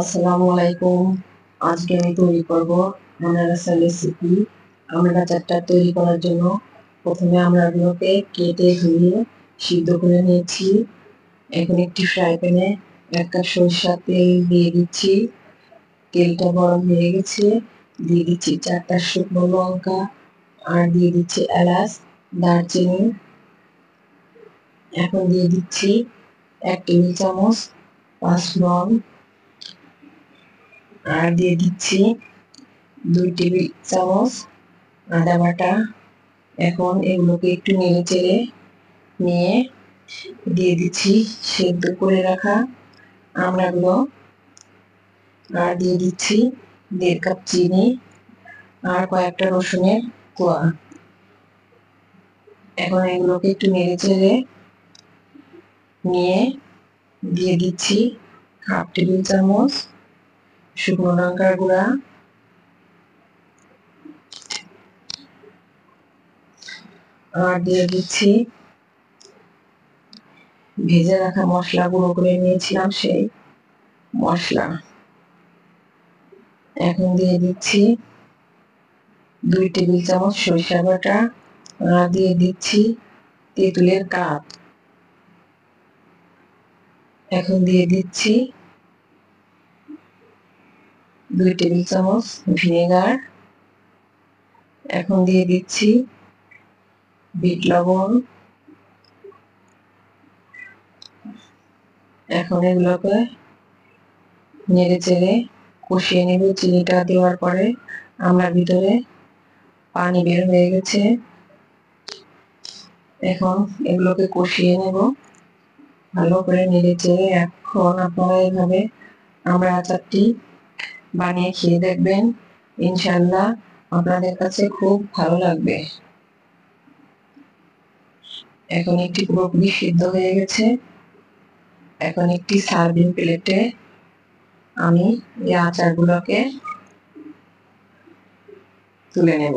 আসসালামু আলাইকুম। আজকে আমি তৈরি করব আনারসের রেসিপি। আমরা আচারটা তৈরি করার জন্য প্রথমে আমড়াগুলোকে কেটে ধুয়ে সিদ্ধ করে নিয়েছি। এখন একটি ফ্রাই প্যানে 1 কাপ সরিষার তেল দিয়ে দিচ্ছি। তেলটা গরম হয়ে গেছে, দিয়ে দিচ্ছি 4টা শুকনো লঙ্কা আর দিয়ে দিচ্ছি এলাচ, দারচিনি। এখন দিয়ে দিচ্ছি 1 টেবিল চামচ পাঁচফোড়ন আর দিয়ে দিচ্ছি 2 টেবিল চামচ আদা বাটা। এখন এগুলোকে একটু নেড়ে চেড়ে নিয়ে দিয়ে দিচ্ছি সেদ্ধ করে রাখা আমড়াগুলো আর দিয়ে দিচ্ছি 1.5 কাপ চিনি আর কয়েকটা রসুনের কোয়া। এখন এগুলোকে একটু নেড়ে চেড়ে নিয়ে দিয়ে দিচ্ছি 1/2 টেবিল চামচ শুকনো লঙ্কার গুঁড়া আর দিয়ে দিচ্ছি ভেজে রাখা মশলা, গুঁড়ো করে নিয়েছিলাম সেই মশলা। এখন দিয়ে দিচ্ছি 2 টেবিল চামচ সরিষা বাটা আর দিয়ে দিচ্ছি তেঁতুলের কাপ। এখন দিয়ে দিচ্ছি 2 টেবিল চামচ ভিনেগার। এখন দিয়ে দিচ্ছি বিট লবণ। এখন এগুলোকে নেড়ে চেড়ে কষিয়ে নেব। চিনিটা দেওয়ার পরে আমার ভিতরে পানি বের হয়ে গেছে। এখন এগুলোকে কষিয়ে নেব ভালো করে নেড়ে চেড়ে। এখন আপনারা এইভাবে আমরা আচারটি বানিয়ে খেয়ে দেখবেন, ইনশাআল্লাহ আপনাদের কাছে খুব ভালো লাগবে। এখন একটি পুরোপুরি সিদ্ধ হয়ে গেছে। এখন একটি সার্ভিং প্লেটে আমি এই আচারগুলোকে তুলে নেব।